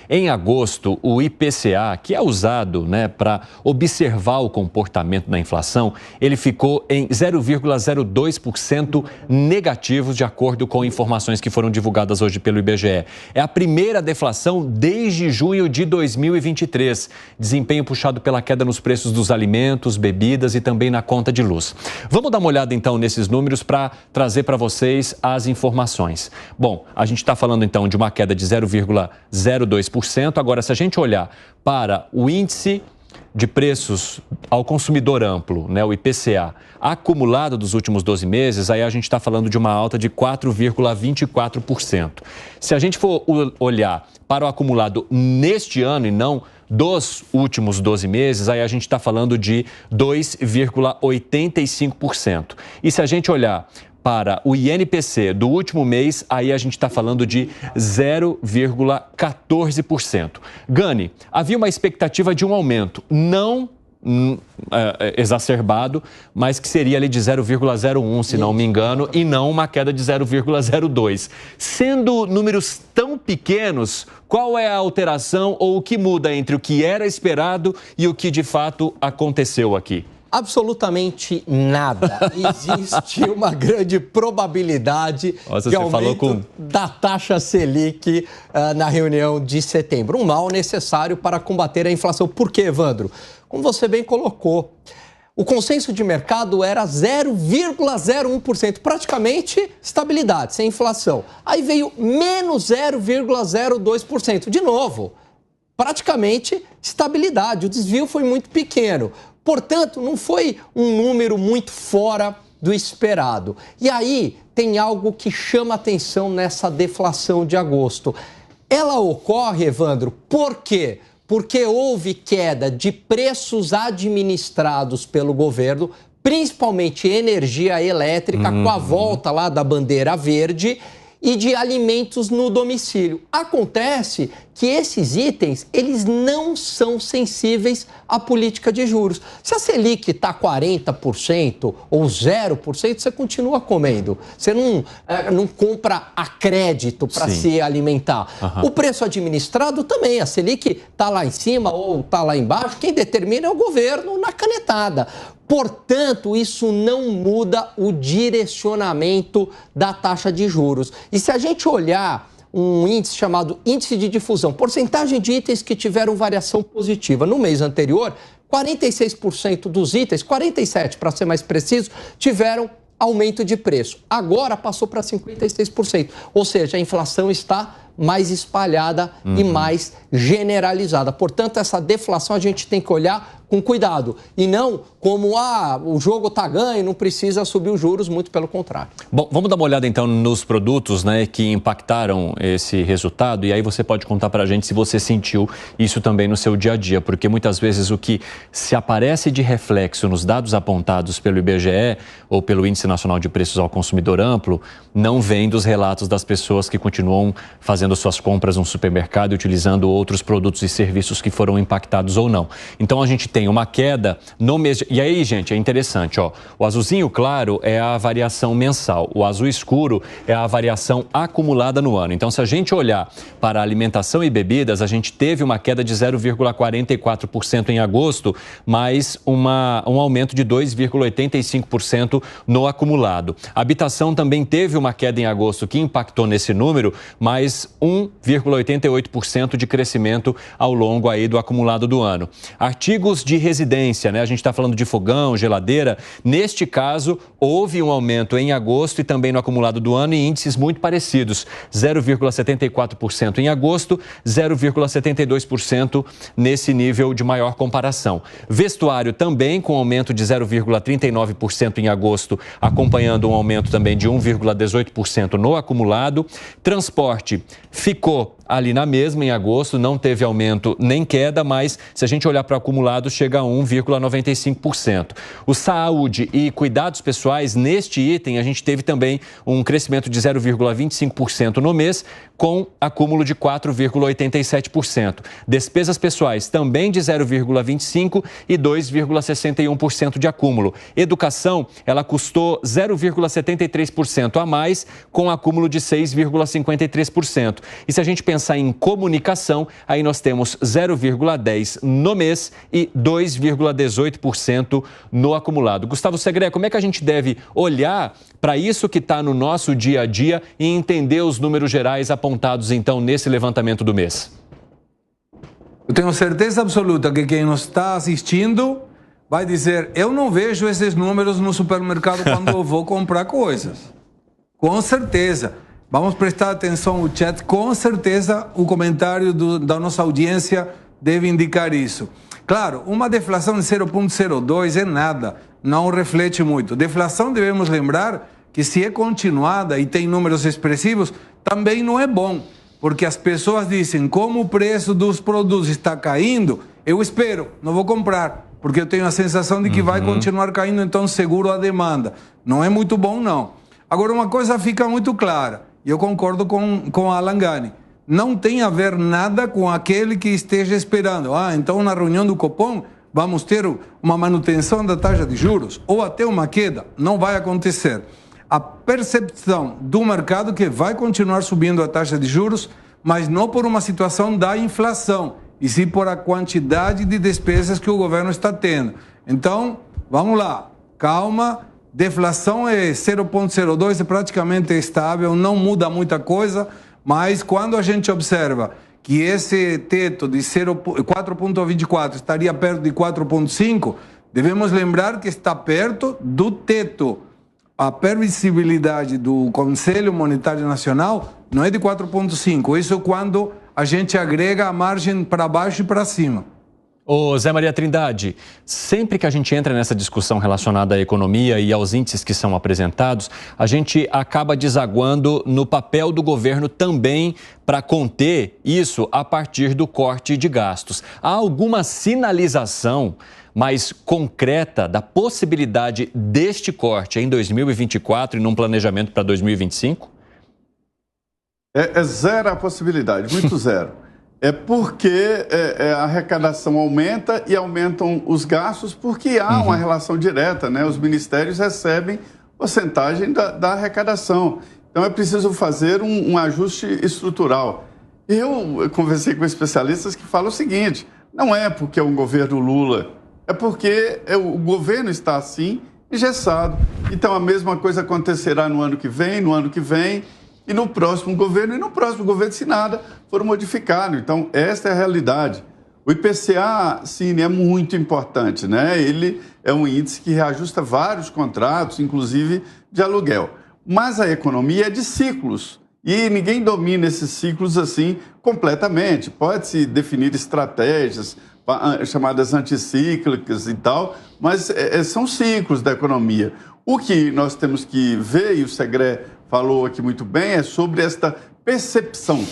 Em agosto, o IPCA, que é usado para observar o comportamento da inflação, ele ficou em 0,02% negativo, de acordo com informações que foram divulgadas hoje pelo IBGE. É a primeira deflação desde junho de 2023. Desempenho puxado pela queda nos preços dos alimentos, bebidas e também na conta de luz. Vamos dar uma olhada então nesses números para trazer para vocês as informações. Bom, a gente está falando então de uma queda de 0,02%. Agora, se a gente olhar para o índice de preços ao consumidor amplo, o IPCA, acumulado dos últimos 12 meses, aí a gente está falando de uma alta de 4,24%. Se a gente for olhar para o acumulado neste ano e não dos últimos 12 meses, aí a gente está falando de 2,85%. E se a gente olhar para o INPC do último mês, aí a gente está falando de 0,14%. Gani, havia uma expectativa de um aumento, não exacerbado, mas que seria ali de 0,01, se não me engano, e não uma queda de 0,02. Sendo números tão pequenos, qual é a alteração ou o que muda entre o que era esperado e o que de fato aconteceu aqui? Absolutamente nada. Existe uma grande probabilidade de aumento da taxa Selic na reunião de setembro. Um mal necessário para combater a inflação. Por quê, Evandro? Como você bem colocou, o consenso de mercado era 0,01%, praticamente estabilidade, sem inflação. Aí veio menos 0,02%. De novo, praticamente estabilidade. O desvio foi muito pequeno. Portanto, não foi um número muito fora do esperado. E aí tem algo que chama atenção nessa deflação de agosto. Ela ocorre, Evandro, por quê? Porque houve queda de preços administrados pelo governo, principalmente energia elétrica, com a volta lá da bandeira verde, e de alimentos no domicílio. Acontece que esses itens, eles não são sensíveis à política de juros. Se a Selic está 40% ou 0%, você continua comendo. Você não compra a crédito para se alimentar. O preço administrado também. A Selic está lá em cima ou está lá embaixo. Quem determina é o governo na canetada. Portanto, isso não muda o direcionamento da taxa de juros. E se a gente olhar um índice chamado índice de difusão, porcentagem de itens que tiveram variação positiva. No mês anterior, 46% dos itens, 47% para ser mais preciso, tiveram aumento de preço. Agora passou para 56%. Ou seja, a inflação está mais espalhada e mais generalizada. Portanto, essa deflação a gente tem que olhar com cuidado e não como, o jogo está ganho, não precisa subir os juros, muito pelo contrário. Bom, vamos dar uma olhada então nos produtos que impactaram esse resultado e aí você pode contar para a gente se você sentiu isso também no seu dia a dia, porque muitas vezes o que se aparece de reflexo nos dados apontados pelo IBGE ou pelo Índice Nacional de Preços ao Consumidor Amplo não vem dos relatos das pessoas que continuam fazendo suas compras no supermercado e utilizando outros produtos e serviços que foram impactados ou não. Então a gente tem uma queda no mês de... E aí, gente, é interessante, o azulzinho claro é a variação mensal, o azul escuro é a variação acumulada no ano. Então, se a gente olhar para alimentação e bebidas, a gente teve uma queda de 0,44% em agosto, mais um aumento de 2,85% no acumulado. A habitação também teve uma queda em agosto que impactou nesse número, mais 1,88% de crescimento ao longo aí do acumulado do ano. Artigos de residência, a gente está falando de fogão, geladeira. Neste caso, houve um aumento em agosto e também no acumulado do ano em índices muito parecidos. 0,74% em agosto, 0,72% nesse nível de maior comparação. Vestuário também com aumento de 0,39% em agosto, acompanhando um aumento também de 1,18% no acumulado. Transporte ficou ali na mesma em agosto, não teve aumento nem queda, mas se a gente olhar para o acumulado, chega a 1,95%. O saúde e cuidados pessoais, neste item, a gente teve também um crescimento de 0,25% no mês, com acúmulo de 4,87%. Despesas pessoais também de 0,25% e 2,61% de acúmulo. Educação, ela custou 0,73% a mais, com acúmulo de 6,53%. E se a gente pensar em comunicação, aí nós temos 0,10% no mês e 2,18% no acumulado. Gustavo Segré, como é que a gente deve olhar para isso que está no nosso dia a dia e entender os números gerais apontados, então, nesse levantamento do mês? Eu tenho certeza absoluta que quem nos está assistindo vai dizer: eu não vejo esses números no supermercado quando eu vou comprar coisas. Com certeza. Vamos prestar atenção no chat. Com certeza o comentário da nossa audiência deve indicar isso. Claro, uma deflação de 0,02 é nada, não reflete muito. Deflação, devemos lembrar que, se é continuada e tem números expressivos, também não é bom, porque as pessoas dizem: como o preço dos produtos está caindo, eu espero, não vou comprar, porque eu tenho a sensação de que vai continuar caindo, então seguro a demanda. Não é muito bom, não. Agora, uma coisa fica muito clara, e eu concordo com a Alan Gani: não tem a ver nada com aquele que esteja esperando. Então na reunião do Copom vamos ter uma manutenção da taxa de juros ou até uma queda. Não vai acontecer. A percepção do mercado é que vai continuar subindo a taxa de juros, mas não por uma situação da inflação, e sim por a quantidade de despesas que o governo está tendo. Então, vamos lá, calma. Deflação é 0,02, é praticamente estável, não muda muita coisa. Mas quando a gente observa que esse teto de 4,24 estaria perto de 4,5, devemos lembrar que está perto do teto. A previsibilidade do Conselho Monetário Nacional não é de 4,5. Isso quando a gente agrega a margem para baixo e para cima. Ô Zé Maria Trindade, sempre que a gente entra nessa discussão relacionada à economia e aos índices que são apresentados, a gente acaba desaguando no papel do governo também para conter isso a partir do corte de gastos. Há alguma sinalização mais concreta da possibilidade deste corte em 2024 e num planejamento para 2025? É zero a possibilidade, muito zero. É porque a arrecadação aumenta e aumentam os gastos, porque há uma relação direta, né? Os ministérios recebem porcentagem da arrecadação. Então é preciso fazer um ajuste estrutural. Eu conversei com especialistas que falam o seguinte: não é porque é um governo Lula, é porque o governo está assim, engessado. Então a mesma coisa acontecerá no ano que vem, e no próximo governo, se nada for modificado. Então, esta é a realidade. O IPCA, sim, é muito importante, né? Ele é um índice que reajusta vários contratos, inclusive de aluguel. Mas a economia é de ciclos, e ninguém domina esses ciclos assim completamente. Pode-se definir estratégias chamadas anticíclicas e tal, mas são ciclos da economia. O que nós temos que ver, e o Segré falou aqui muito bem, é sobre esta percepção.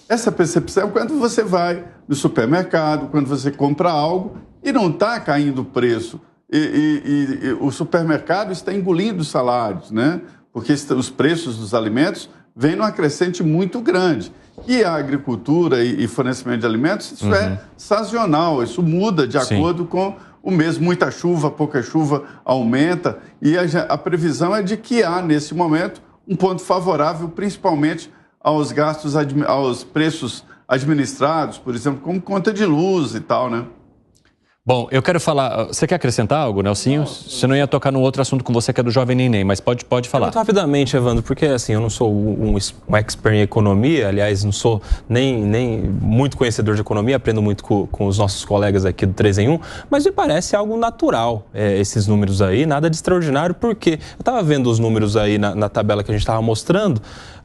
Essa percepção é quando você vai no supermercado, quando você compra algo e não está caindo o preço. E o supermercado está engolindo os salários, né? Porque os preços dos alimentos vêm numa crescente muito grande. E a agricultura e fornecimento de alimentos, isso é sazonal, isso muda de acordo com o mês. Muita chuva, pouca chuva, aumenta. E a previsão é de que há, nesse momento, um ponto favorável, principalmente aos gastos, aos preços administrados, por exemplo, como conta de luz e tal, né? Bom, eu quero falar... Você quer acrescentar algo, Nelsinho? Você não ia tocar num outro assunto com você, que é do Jovem Neném, mas pode falar. Muito rapidamente, Evandro, porque assim, eu não sou um expert em economia, aliás, não sou nem muito conhecedor de economia, aprendo muito com os nossos colegas aqui do 3 em 1, mas me parece algo natural, esses números aí, nada de extraordinário, porque eu estava vendo os números aí na tabela que a gente estava mostrando,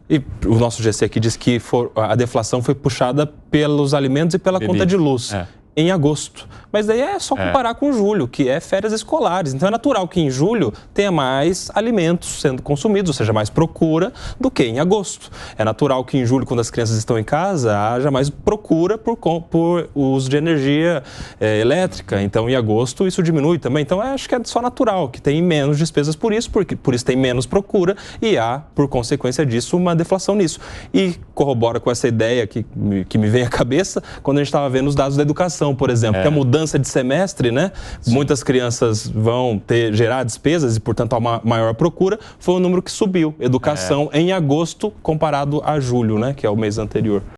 e o nosso GC aqui diz que a deflação foi puxada pelos alimentos e pela conta de luz. em agosto. Mas daí é só comparar com julho, que é férias escolares. Então é natural que em julho tenha mais alimentos sendo consumidos, ou seja, mais procura do que em agosto. É natural que em julho, quando as crianças estão em casa, haja mais procura por uso de energia elétrica. Então em agosto isso diminui também. Então acho que é só natural que tem menos despesas por isso, porque por isso tem menos procura e há, por consequência disso, uma deflação nisso. E corrobora com essa ideia que me vem à cabeça quando a gente estava vendo os dados da educação, por exemplo, que a mudança de semestre, né? Sim. Muitas crianças vão gerar despesas e, portanto, há uma maior procura, foi um número que subiu. Educação em agosto comparado a julho, né? Que é o mês anterior.